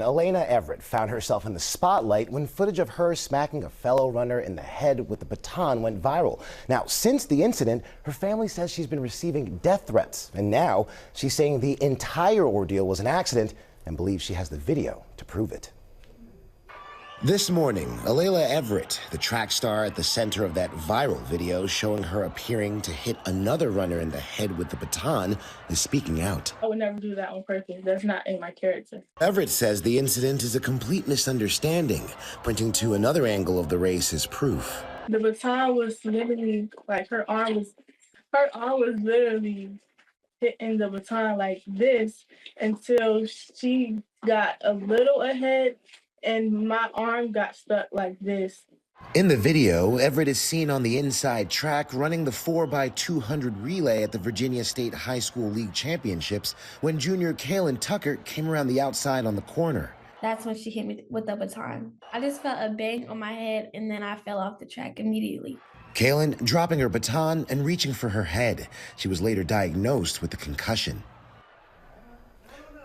Alaila Everett found herself in the spotlight when footage of her smacking a fellow runner in the head with a baton went viral. Now, since the incident, her family says she's been receiving death threats, and now she's saying the entire ordeal was an accident and believes she has the video to prove it. This morning, Alaila Everett, the track star at the center of that viral video showing her appearing to hit another runner in the head with the baton, is speaking out. I would never do that on purpose. That's not in my character. Everett says the incident is a complete misunderstanding, pointing to another angle of the race as proof. The baton was literally like her arm was literally hitting the baton like this until she got a little ahead and my arm got stuck like this. In the video, Everett is seen on the inside track running the 4x200 relay at the Virginia State High School League Championships when junior Kaelen Tucker came around the outside on the corner. That's when she hit me with the baton. I just felt a bang on my head and then I fell off the track immediately. Kaelen dropping her baton and reaching for her head. She was later diagnosed with a concussion.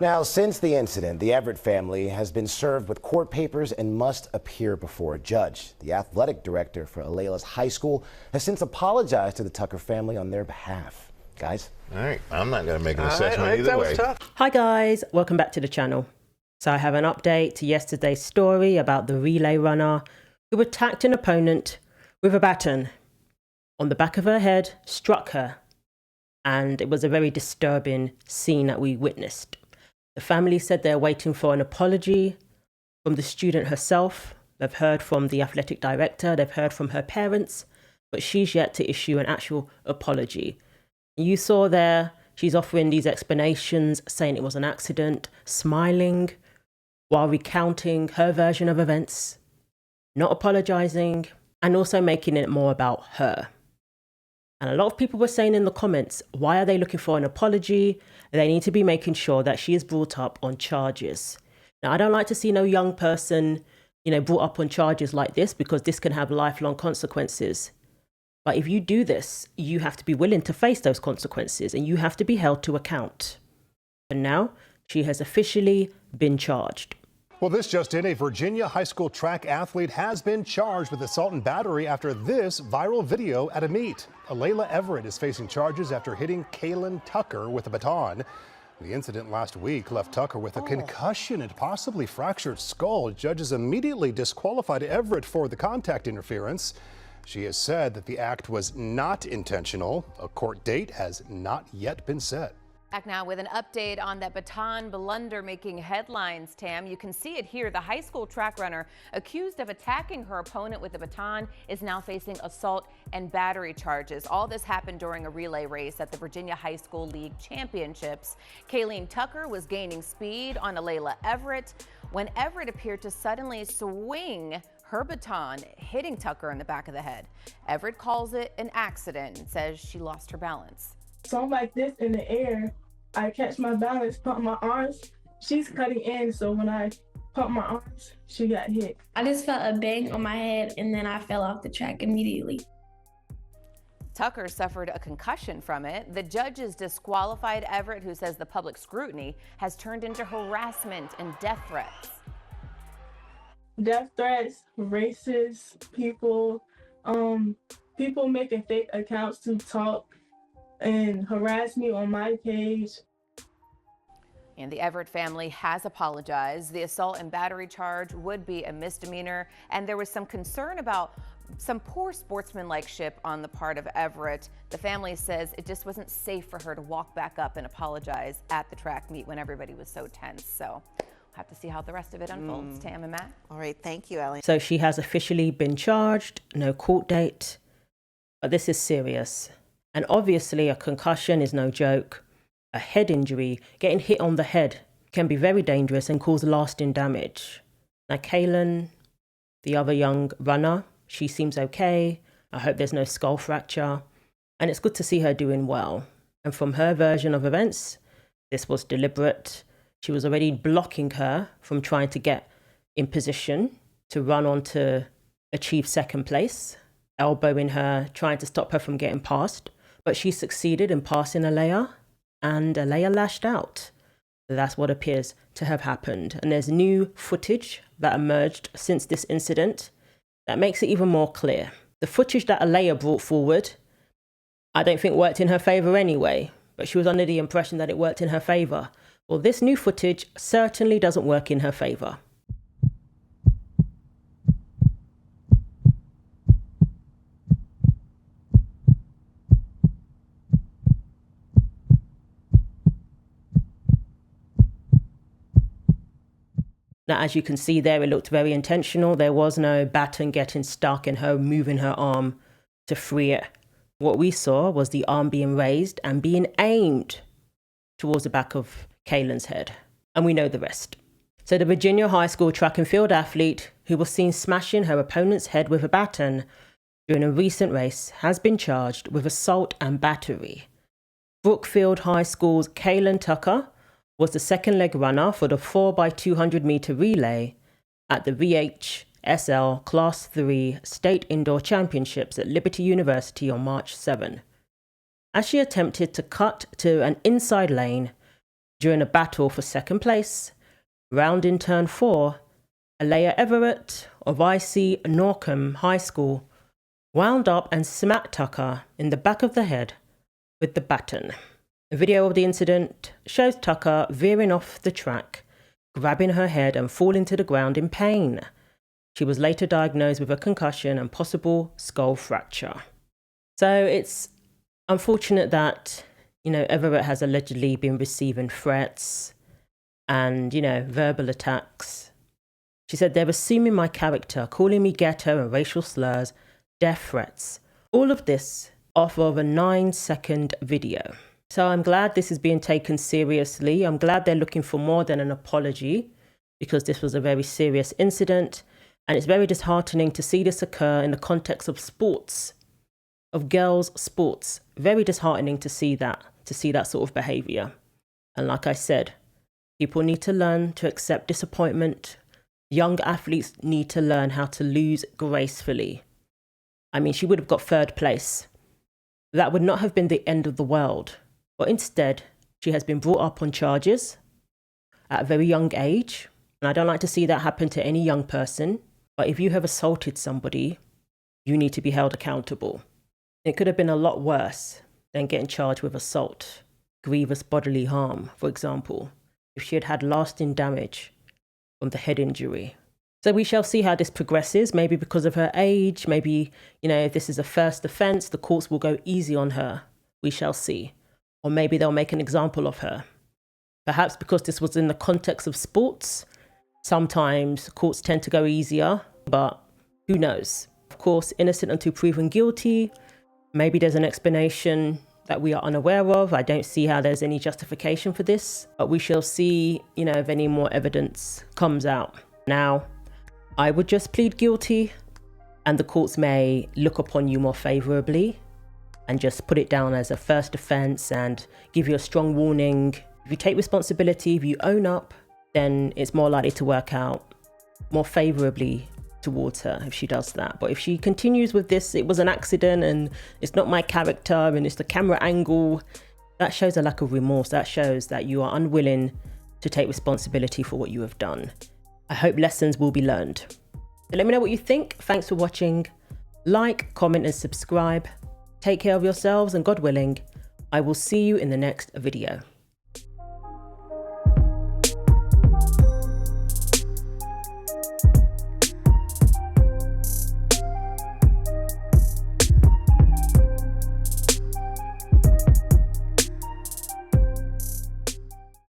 Now, since the incident, the Everett family has been served with court papers and must appear before a judge. The athletic director for Alaila's high school has since apologized to the Tucker family on their behalf. Guys? All right, I'm not going to make an assessment either way. Hi guys, welcome back to the channel. So I have an update to yesterday's story about the relay runner who attacked an opponent with a baton on the back of her head, struck her, and it was a very disturbing scene that we witnessed. The family said they're waiting for an apology from the student herself. They've heard from the athletic director, they've heard from her parents, but she's yet to issue an actual apology. You saw there, she's offering these explanations, saying it was an accident, smiling while recounting her version of events, not apologizing, and also making it more about her. And a lot of people were saying in the comments, why are they looking for an apology? They need to be making sure that she is brought up on charges. Now, I don't like to see no young person, brought up on charges like this because this can have lifelong consequences. But if you do this, you have to be willing to face those consequences and you have to be held to account. And now she has officially been charged. Well, this just in, a Virginia high school track athlete has been charged with assault and battery after this viral video at a meet. Alaila Everett is facing charges after hitting Kaelen Tucker with a baton. The incident last week left Tucker with a concussion and possibly fractured skull. Judges immediately disqualified Everett for the contact interference. She has said that the act was not intentional. A court date has not yet been set. Back now with an update on that baton blunder making headlines, Tam. You can see it here. The high school track runner accused of attacking her opponent with a baton is now facing assault and battery charges. All this happened during a relay race at the Virginia High School League Championships. Kaelen Tucker was gaining speed on Alaila Everett when Everett appeared to suddenly swing her baton, hitting Tucker in the back of the head. Everett calls it an accident and says she lost her balance. So I'm like this in the air. I catch my balance, pump my arms. She's cutting in, so when I pump my arms, she got hit. I just felt a bang on my head and then I fell off the track immediately. Tucker suffered a concussion from it. The judges disqualified Everett, who says the public scrutiny has turned into harassment and death threats. Death threats, racist people, people making fake accounts to talk and harass me on my page. And the Everett family has apologized. The assault and battery charge would be a misdemeanor, and there was some concern about some poor sportsmanlike on the part of Everett. The family says it just wasn't safe for her to walk back up and apologize at the track meet when everybody was so tense. So we'll have to see how the rest of it unfolds. Tam and Matt. All right, thank you, Ellie. So she has officially been charged, no court date, but this is serious. And obviously a concussion is no joke. A head injury, getting hit on the head, can be very dangerous and cause lasting damage. Now Kaelen, the other young runner, she seems okay. I hope there's no skull fracture. And it's good to see her doing well. And from her version of events, this was deliberate. She was already blocking her from trying to get in position to run on to achieve second place, elbowing her, trying to stop her from getting past. But she succeeded in passing Alaila, and Alaila lashed out. That's what appears to have happened. And there's new footage that emerged since this incident that makes it even more clear. The footage that Alaila brought forward, I don't think worked in her favor anyway, but she was under the impression that it worked in her favor. Well, this new footage certainly doesn't work in her favor. Now, as you can see there, it looked very intentional. There was no baton getting stuck in her, moving her arm to free it. What we saw was the arm being raised and being aimed towards the back of Kaelen's head. And we know the rest. So the Virginia High School track and field athlete who was seen smashing her opponent's head with a baton during a recent race has been charged with assault and battery. Brookfield High School's Kaelen Tucker was the second leg runner for the 4x200 meter relay at the VHSL Class 3 State Indoor Championships at Liberty University on March 7. As she attempted to cut to an inside lane during a battle for second place, round in turn 4, Alaila Everett of IC Norcom High School wound up and smacked Tucker in the back of the head with the baton. A video of the incident shows Tucker veering off the track, grabbing her head and falling to the ground in pain. She was later diagnosed with a concussion and possible skull fracture. So it's unfortunate that, Everett has allegedly been receiving threats and, verbal attacks. She said they're assuming my character, calling me ghetto and racial slurs, death threats. All of this off of a 9-second video. So I'm glad this is being taken seriously. I'm glad they're looking for more than an apology, because this was a very serious incident. And it's very disheartening to see this occur in the context of sports, of girls' sports. Very disheartening to see that sort of behavior. And like I said, people need to learn to accept disappointment. Young athletes need to learn how to lose gracefully. I mean, she would have got third place. That would not have been the end of the world. But instead, she has been brought up on charges at a very young age. And I don't like to see that happen to any young person. But if you have assaulted somebody, you need to be held accountable. It could have been a lot worse than getting charged with assault, grievous bodily harm, for example, if she had had lasting damage from the head injury. So we shall see how this progresses, maybe because of her age, maybe, if this is a first offence, the courts will go easy on her. We shall see. Or maybe they'll make an example of her. Perhaps because this was in the context of sports, sometimes courts tend to go easier, but who knows? Of course, innocent until proven guilty. Maybe there's an explanation that we are unaware of. I don't see how there's any justification for this, but we shall see, if any more evidence comes out. Now, I would just plead guilty, and the courts may look upon you more favourably and just put it down as a first offence and give you a strong warning. If you take responsibility, if you own up, then it's more likely to work out more favourably towards her if she does that. But if she continues with this, it was an accident and it's not my character and it's the camera angle, that shows a lack of remorse. That shows that you are unwilling to take responsibility for what you have done. I hope lessons will be learned. So let me know what you think. Thanks for watching. Like, comment and subscribe. Take care of yourselves, and God willing, I will see you in the next video.